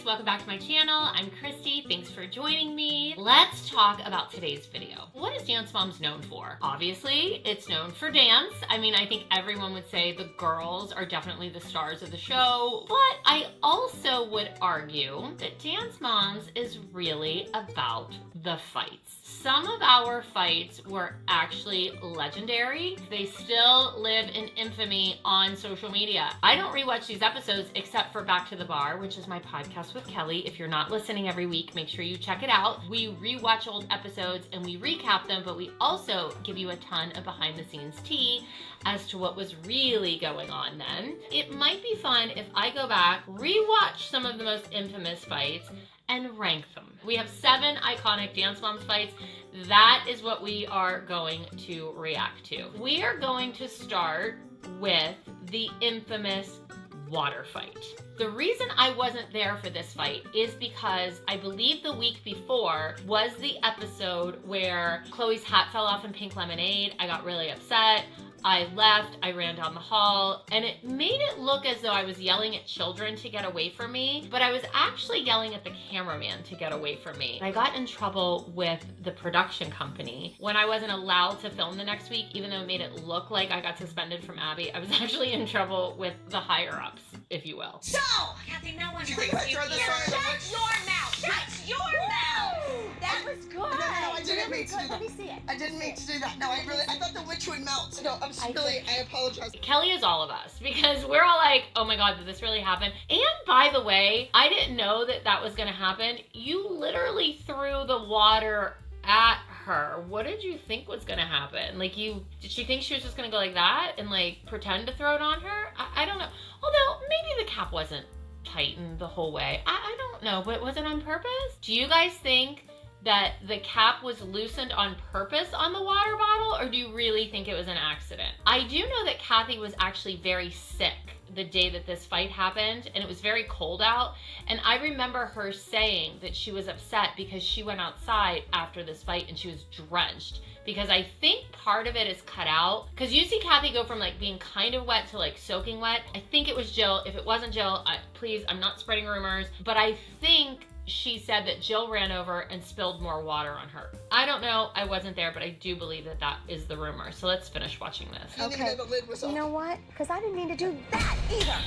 guys, welcome back to my channel. I'm Christy, thanks for joining me. Let's talk about today's video. What is Dance Moms known for? Obviously, it's known for dance. I mean, I think everyone would say the girls are definitely the stars of the show, but I also would argue that Dance Moms is really about the fights. Some of our fights were actually legendary. They still live in infamy on social media. I don't rewatch these episodes except for Back to the Bar, which is my podcast with Kelly. If you're not listening every week, make sure you check it out. We rewatch old episodes and we recap them, but we also give you a ton of behind the scenes tea as to what was really going on then. It might be fun if I go back, rewatch some of the most infamous fights, and rank them. We have 7 iconic Dance Moms fights. That is what we are going to react to. We are going to start with the infamous water fight. The reason I wasn't there for this fight is because I believe the week before was the episode where Chloe's hat fell off in Pink Lemonade. I got really upset. I left, I ran down the hall, and it made it look as though I was yelling at children to get away from me, but I was actually yelling at the cameraman to get away from me. I got in trouble with the production company when I wasn't allowed to film the next week, even though it made it look like I got suspended from Abby. I was actually in trouble with the higher-ups, if you will. So, Kathy, no one Do you think I throw this on? Shut your mouth! Shut your mouth! That was good. No, I didn't mean to do that. Let me see it. I didn't mean to do that. No, I thought the witch would melt. No, I apologize. Kelly is all of us because we're all like, oh my God, did this really happen? And by the way, I didn't know that that was gonna happen. You literally threw the water at her. What did you think was gonna happen? Like, did she think she was just gonna go like that and like pretend to throw it on her? I don't know. Although maybe the cap wasn't tightened the whole way. I don't know, but was it on purpose? Do you guys think that the cap was loosened on purpose on the water bottle, or do you really think it was an accident? I do know that Kathy was actually very sick the day that this fight happened, and it was very cold out, and I remember her saying that she was upset because she went outside after this fight and she was drenched, because I think part of it is cut out, because you see Kathy go from like being kind of wet to like soaking wet. I think it was Jill. If it wasn't Jill, please, I'm not spreading rumors, but I think she said that Jill ran over and spilled more water on her. I don't know, I wasn't there, but I do believe that that is the rumor. So let's finish watching this. Okay. The lid was off. You know what? Because I didn't mean to do that either.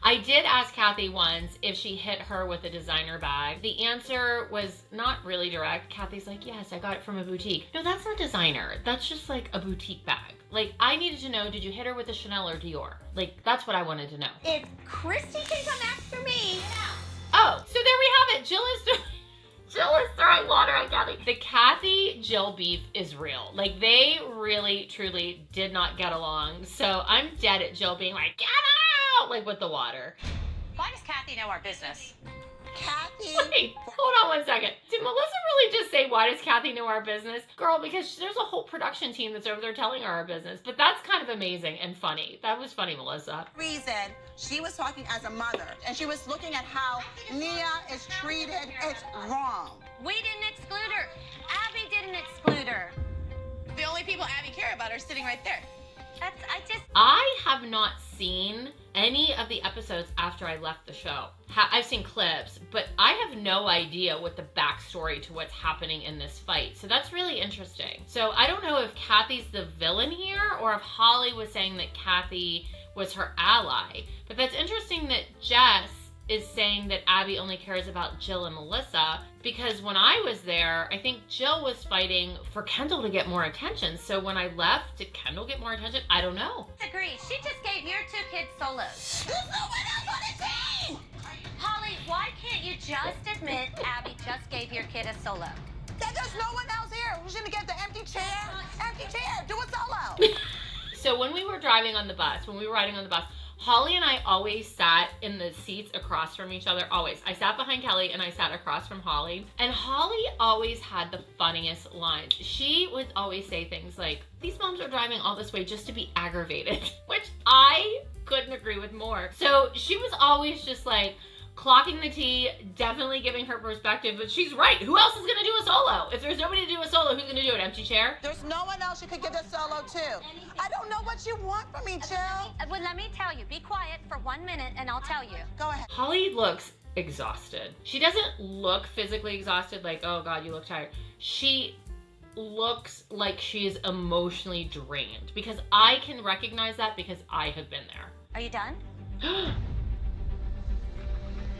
I did ask Kathy once if she hit her with a designer bag. The answer was not really direct. Kathy's like, yes, I got it from a boutique. No, that's not designer. That's just like a boutique bag. Like, I needed to know, did you hit her with a Chanel or Dior? Like, that's what I wanted to know. If Christy can come after me, oh, so there we have it. Jill is throwing water at Kathy. The Kathy-Jill beef is real. Like, they really, truly did not get along. So I'm dead at Jill being like, get out! Like, with the water. Why does Kathy know our business? Kathy. Wait, hold on one second. Did Melissa really just say, why does Kathy know our business? Girl, because there's a whole production team that's over there telling her our business. But that's kind of amazing and funny. That was funny, Melissa. Reason she was talking as a mother, and she was looking at how Nia is treated. It's wrong. We didn't exclude her. Abby didn't exclude her. The only people Abby care about are sitting right there. I have not seen any of the episodes after I left the show. I've seen clips, but I have no idea what the backstory to what's happening in this fight. So that's really interesting. So I don't know if Kathy's the villain here or if Holly was saying that Kathy was her ally. But that's interesting that Jess is saying that Abby only cares about Jill and Melissa, because when I was there, I think Jill was fighting for Kendall to get more attention. So when I left, did Kendall get more attention? I don't know. Agree. She just gave your 2 kids solos. There's no one else on the team! Holly, why can't you just admit Abby just gave your kid a solo? There's no one else here. Who's gonna get the empty chair? Empty chair. Do a solo. So when we were riding on the bus, Holly and I always sat in the seats across from each other, always. I sat behind Kelly and I sat across from Holly. And Holly always had the funniest lines. She would always say things like, these moms are driving all this way just to be aggravated, which I couldn't agree with more. So she was always just like, clocking the tea, definitely giving her perspective, but she's right. Who else is gonna do a solo? If there's nobody to do a solo, who's gonna do it? Empty chair? There's no one else you could give this solo to. I don't know what you want from me, Jill. Well, let me tell you. Be quiet for 1 minute and I'll tell you. Go ahead. Holly looks exhausted. She doesn't look physically exhausted, like, oh God, you look tired. She looks like she is emotionally drained, because I can recognize that because I have been there. Are you done?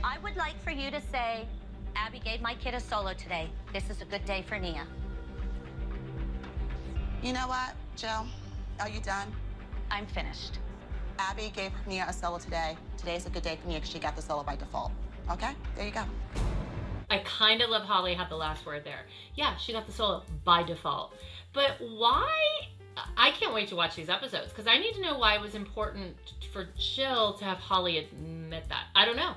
I would like for you to say, Abby gave my kid a solo today. This is a good day for Nia. You know what, Jill? Are you done? I'm finished. Abby gave Nia a solo today. Today's a good day for Nia because she got the solo by default. Okay? There you go. I kind of love Holly had the last word there. Yeah, she got the solo by default. But why? I can't wait to watch these episodes, because I need to know why it was important for Jill to have Holly admit that. I don't know.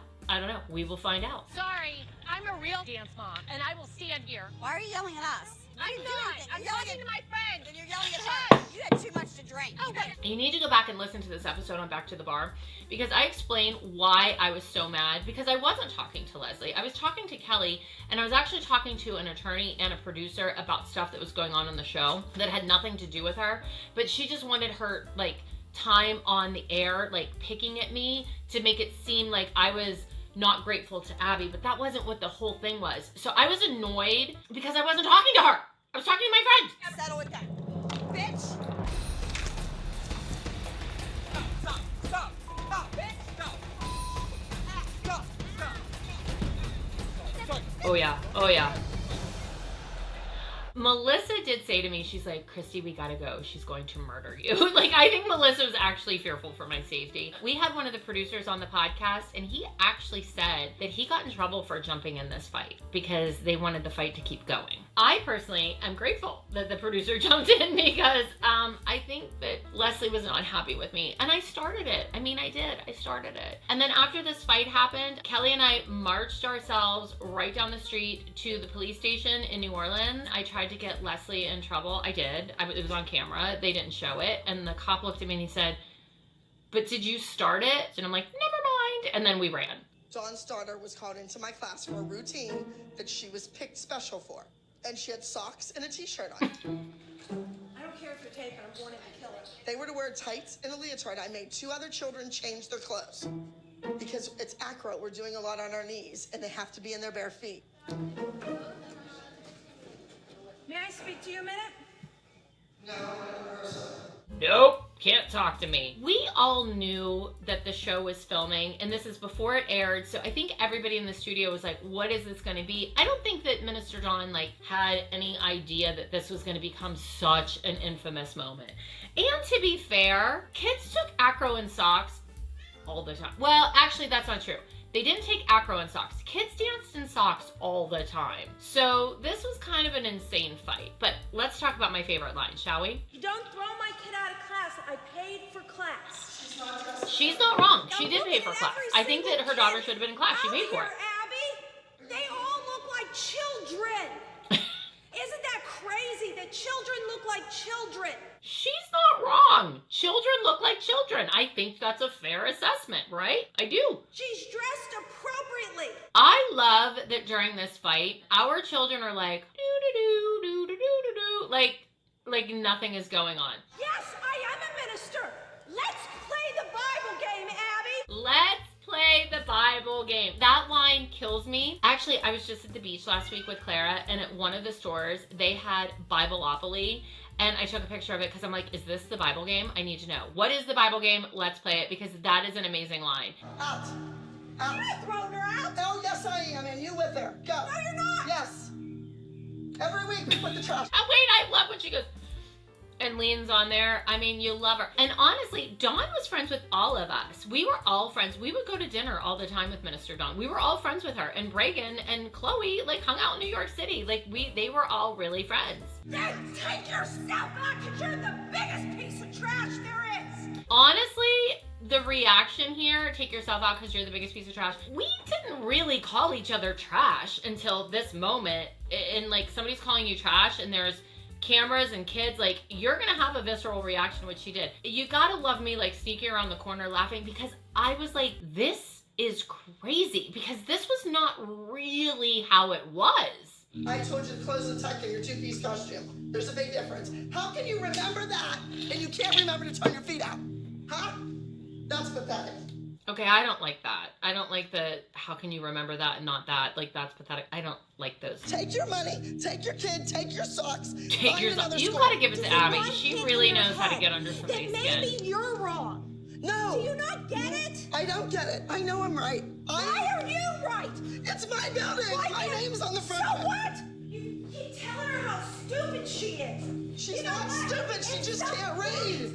We will find out. Sorry, I'm a real dance mom, and I will stand here. Why are you yelling at us? I'm not. I'm talking to my friend. Then you're yelling at her. You had too much to drink. Oh, wait. You need to go back and listen to this episode on Back to the Bar, because I explain why I was so mad, because I wasn't talking to Leslie. I was talking to Kelly, and I was actually talking to an attorney and a producer about stuff that was going on the show that had nothing to do with her, but she just wanted her, like, time on the air, like, picking at me to make it seem like I was not grateful to Abby, but that wasn't what the whole thing was. So I was annoyed because I wasn't talking to her. I was talking to my friend. Settle it down. Bitch. Stop, bitch. Stop. Oh yeah. Melissa did say to me, she's like, Christy, we gotta go. She's going to murder you. Like, I think Melissa was actually fearful for my safety. We had one of the producers on the podcast, and he actually said that he got in trouble for jumping in this fight because they wanted the fight to keep going. I personally am grateful that the producer jumped in, because I think that Leslie was not happy with me. And I started it. I mean, I did. I started it. And then after this fight happened, Kelly and I marched ourselves right down the street to the police station in New Orleans. I tried to get Leslie in trouble. I did. It was on camera. They didn't show it. And the cop looked at me and he said, but did you start it? And I'm like, never mind. And then we ran. Dawn's daughter was called into my class for a routine that she was picked special for. And she had socks and a t-shirt on. I don't care if you're taken. I'm going in to kill her. They were to wear tights and a leotard. I made 2 other children change their clothes. Because it's acro, we're doing a lot on our knees, and they have to be in their bare feet. May I speak to you a minute? Nope, can't talk to me. We all knew that the show was filming, and this is before it aired, so I think everybody in the studio was like, what is this gonna be? I don't think that Minister Dawn, like, had any idea that this was gonna become such an infamous moment. And to be fair, kids took acro and socks all the time. Well, actually, that's not true. They didn't take acro in socks. Kids danced in socks all the time. So this was kind of an insane fight. But let's talk about my favorite line, shall we? You don't throw my kid out of class. I paid for class. She's not wrong. She Now did look pay at for class. every I think that single her daughter kid should have been in class. She out paid for here, it. Abby, they all look like children. Isn't that crazy that children look like children? She's not wrong. Children look like children. I think that's a fair assessment, right? I do. She's dressed appropriately. I love that during this fight, our children are like, doo-doo-doo, doo-doo-doo-doo-doo, like nothing is going on. Yes, I am a minister. Let's play the Bible game, Abby. Let's play the Bible game. That line kills me. Actually, I was just at the beach last week with Clara, and at one of the stores, they had Bibleopoly, and I took a picture of it because I'm like, is this the Bible game? I need to know. What is the Bible game? Let's play it, because that is an amazing line. Out. I'm not throwing her out. Oh, yes, I am, and you with her. Go. No, you're not. Yes. Every week we put the trash. Oh, wait, I love when she goes and leans on there. I mean, you love her. And honestly, Dawn was friends with all of us. We were all friends. We would go to dinner all the time with Minister Dawn. We were all friends with her. And Bregan and Chloe, like, hung out in New York City. Like, they were all really friends. Then take yourself out, because you're the biggest piece of trash there is. Honestly, the reaction here, take yourself out because you're the biggest piece of trash. We didn't really call each other trash until this moment. And, like, somebody's calling you trash and there's cameras and kids, like, you're gonna have a visceral reaction, which she did. You gotta love me, like, sneaking around the corner laughing, because I was like, this is crazy because this was not really how it was. I told you to close the tuck in your two-piece costume. There's a big difference. How can you remember that and you can't remember to turn your feet out? Huh? That's pathetic. Okay, I don't like that. I don't like the, how can you remember that and not that? Like, that's pathetic. I don't like those. Take your money, take your kid, take your socks. Take your socks. You've got to give it to Abby. She really knows how to get under somebody's skin. Maybe you're wrong. No. Do you not get it? I don't get it. I know I'm right. Why are you right? It's my building. My name's on the front. So what? You keep telling her how stupid she is. She's not stupid. She just can't read.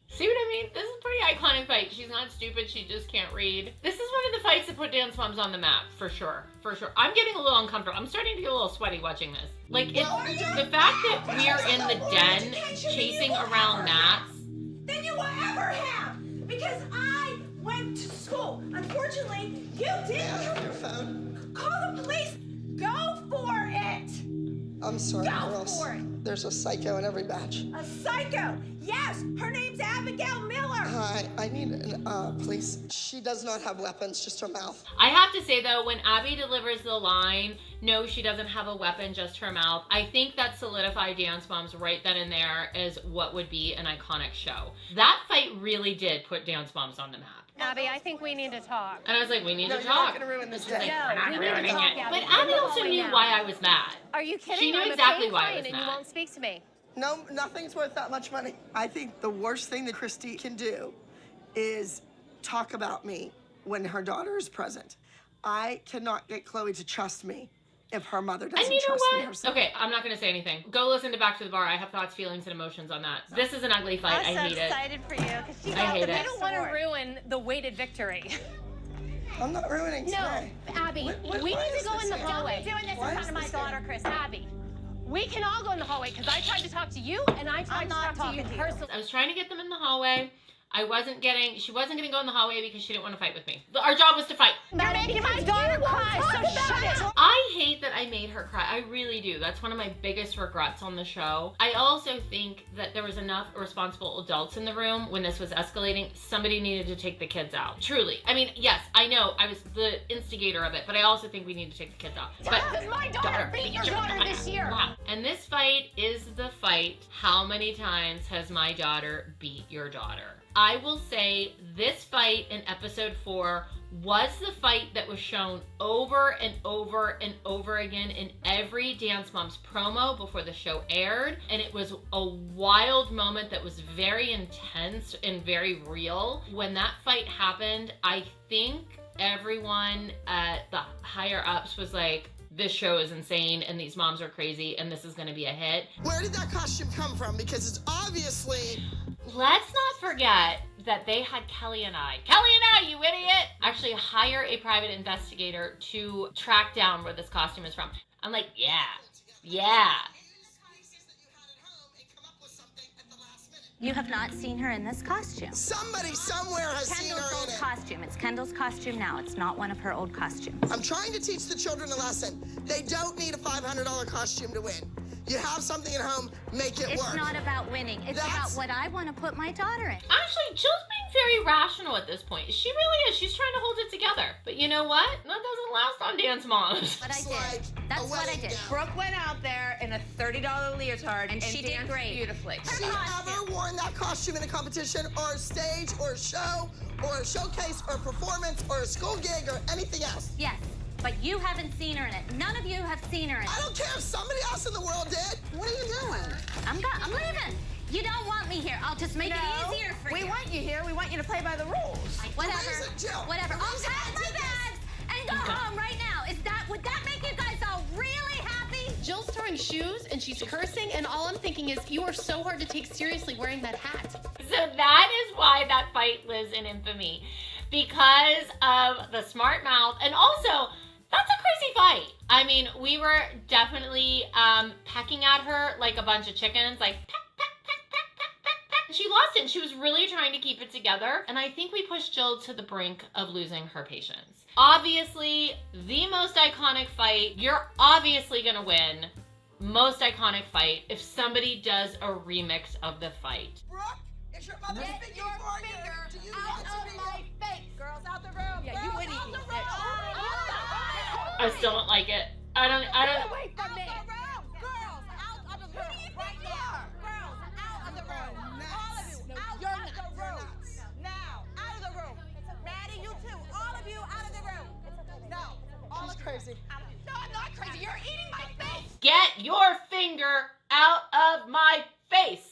See what I mean? This is a pretty iconic fight. She's not stupid. She just can't read. This is one of the fights that put Dance Moms on the map, for sure. For sure. I'm getting a little uncomfortable. I'm starting to get a little sweaty watching this. Like, it's the fact that we are in the den chasing around gnats. Than you will ever have. Because I went to school. Unfortunately, you didn't. Yeah, your phone. Call the police. Go for it. I'm sorry, Go girls. for it. There's a psycho in every batch. A psycho. Yes, her name's Abigail Miller. Hi, I need police. She does not have weapons, just her mouth. I have to say, though, when Abby delivers the line, no, she doesn't have a weapon, just her mouth, I think that solidified Dance Moms right then and there as what would be an iconic show. That fight really did put Dance Moms on the map. Abby, I think we need to talk. And I was like, we need to You're talk. not going to ruin this She's like, day. we're not we need to ruining talk, it. Abby. But We're Abby also going knew now. why I was mad. Are you kidding? She knew I'm exactly a why I client was and mad. you won't speak to me. No, nothing's worth that much money. I think the worst thing that Christi can do is talk about me when her daughter is present. I cannot get Chloe to trust me if her mother doesn't And you know trust me what? herself. Okay, I'm not going to say anything. Go listen to Back to the Bar. I have thoughts, feelings, and emotions on that. This is an ugly fight. I hate it. excited for you because she I got hate the it. I don't want to ruin the weighted victory. I'm not ruining No, today. Abby, What- we why need is to go this in the here? hallway. Doing this in Why front is of my this daughter, here? Chris. Abby, we can all go in the hallway because I tried to talk to you and I tried to not talk to you talking to you. personally. I was trying to get them in the hallway. She wasn't going to go in the hallway because she didn't want to fight with me. Our job was to fight. You're making my daughter cry, so shut it. I hate that I made her cry. I really do. That's one of my biggest regrets on the show. I also think that there was enough responsible adults in the room when this was escalating. Somebody needed to take the kids out. Truly. I mean, yes, I know I was the instigator of it, but I also think we need to take the kids out. But Because my daughter beat your daughter this year. Wow. And this fight is the fight. How many times has my daughter beat your daughter? I will say this fight in episode 4 was the fight that was shown over and over and over again in every Dance Moms promo before the show aired. And it was a wild moment that was very intense and very real. When that fight happened, I think everyone at the higher ups was like, this show is insane and these moms are crazy and this is going to be a hit. Where did that costume come from? Because it's obviously... Let's not forget that they had Kelly and I, you idiot, actually hire a private investigator to track down where this costume is from. I'm like, yeah. You have not seen her in this costume. Somebody somewhere has seen Kendall's her old in it. costume. It's Kendall's costume now. It's not one of her old costumes. I'm trying to teach the children a lesson. They don't need a $500 costume to win. You have something at home, make it It's work. not about winning. It's That's- about what I want to put my daughter in. Actually, Jill's being very rational at this point. She really is. She's trying to hold it together. But you know what? That doesn't last on Dance Moms. But I It's did. like That's a what I wedding did. gown. Brooke went out there in a $30 leotard And she did danced great. beautifully. She ever worn that costume in a competition or a stage or a show or a showcase or a performance or a school gig or anything else? Yes, but you haven't seen her in it. None of you have seen her in I it. don't care if somebody else in the world did. What are you doing? I'm leaving. You don't want me here. I'll just make it easier for you. We want you here. We want you to play by the rules. Whatever. The reason, Jill, Whatever. the I'll reason pack I my did this- bags and go home right now. Would that make you guys all really happy? Jill's throwing shoes and she's cursing, and all I'm thinking is you are so hard to take seriously wearing that hat. So that is why that fight lives in infamy. Because of the smart mouth. And also, that's a crazy fight. I mean, we were definitely pecking at her like a bunch of chickens. Like, peck, peck, peck, peck, peck, peck, peck. She lost it. And she was really trying to keep it together. And I think we pushed Jill to the brink of losing her patience. Obviously, the most iconic fight. You're obviously going to win. Most iconic fight if somebody does a remix of the fight. Brooke, is your mother speaking for you? Do you want to be face. Girls out the room. Yeah, you wouldn't Girls eat out the me. room. I still don't like it. I don't. Get away from me. Girls out of the room. Right now. Girls out of the room. All of you out of the room. Now, out of the room. Maddie, you too. All of you out of the room. No. She's crazy. No, I'm not crazy. You're eating my face. Get your finger out of my face.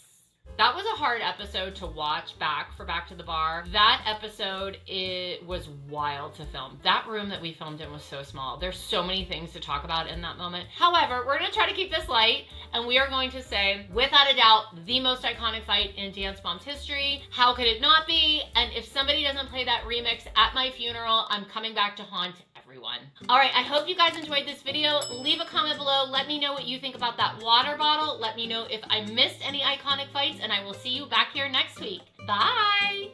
That was a hard episode to watch back to the bar. That episode, it was wild to film. That room that we filmed in was so small. There's so many things to talk about in that moment. However, we're gonna try to keep this light, and we are going to say, without a doubt, the most iconic fight in Dance Moms history. How could it not be? And if somebody doesn't play that remix at my funeral, I'm coming back to haunt everyone. All right, I hope you guys enjoyed this video. Leave a comment below. Let me know what you think about that water bottle. Let me know if I missed any iconic fights, and I will see you back here next week. Bye.